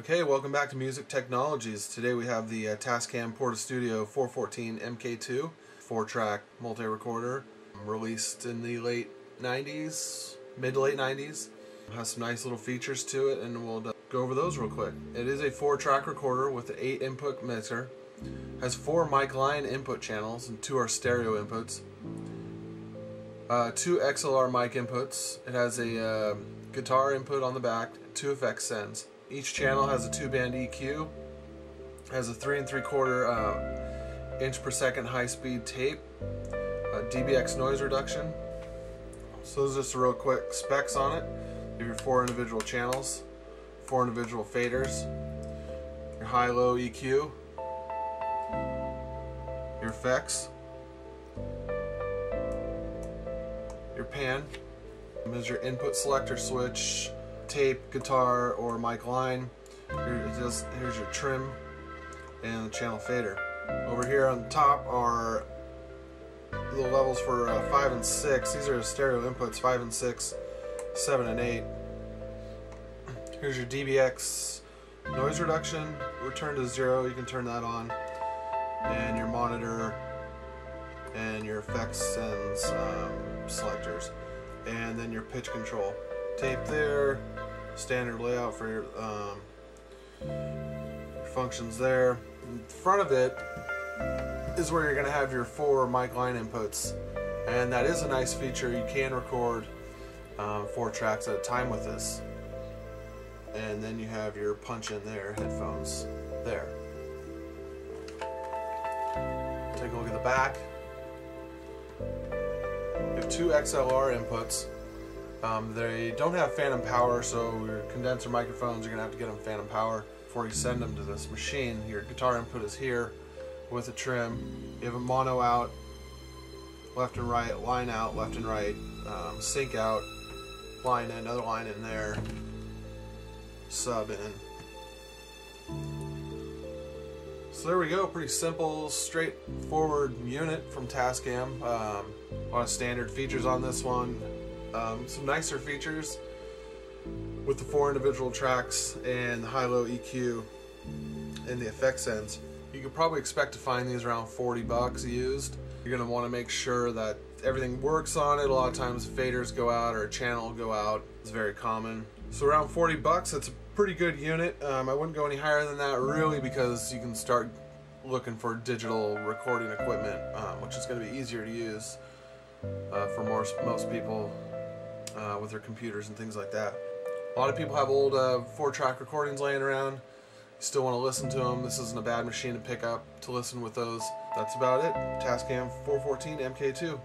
Okay, welcome back to Music Technologies. Today we have the Tascam Portastudio 414 MK2 4-track multi-recorder, released in the late 90s, mid to late 90s. It has some nice little features to it, and we'll go over those real quick. It is a 4-track recorder with an 8-input mixer. Has 4 mic line input channels, and 2 are stereo inputs. 2 XLR mic inputs. It has a guitar input on the back, 2 effects sends. Each channel has a 2-band EQ, has a 3 3/4 inch per second high-speed tape, dBx noise reduction. So those are just real quick specs on it. You have your 4 individual channels, 4 individual faders, your high-low EQ, your effects, your pan. There's your input selector switch, tape, guitar, or mic line. Here's your trim and the channel fader. Over here on the top are the levels for 5 and 6. These are stereo inputs, 5 and 6, 7 and 8. Here's your dBx noise reduction, return to 0, you can turn that on, and your monitor and your effects and selectors, and then your pitch control. Tape there, standard layout for your functions there. In front of it is where you're going to have your 4 mic line inputs, and that is a nice feature. You can record 4 tracks at a time with this, and then you have your punch in there headphones there. Take a look at the back. You have 2 XLR inputs. They don't have phantom power, so your condenser microphones, you're going to have to get them phantom power before you send them to this machine. Your guitar input is here with a trim. You have a mono out, left and right, line out, left and right, sync out, line in, another line in there, sub in. So there we go, pretty simple, straightforward unit from Tascam. A lot of standard features on this one. Some nicer features with the 4 individual tracks and the high-low EQ and the effects ends. You could probably expect to find these around 40 bucks used. You're going to want to make sure that everything works on it. A lot of times faders go out or a channel will go out. It's very common. So around 40 bucks, it's a pretty good unit. I wouldn't go any higher than that really, because you can start looking for digital recording equipment, which is going to be easier to use for most people with their computers and things like that. A lot of people have old 4-track recordings laying around. You still want to listen to them. This isn't a bad machine to pick up to listen with those. That's about it. Tascam 414 MK2.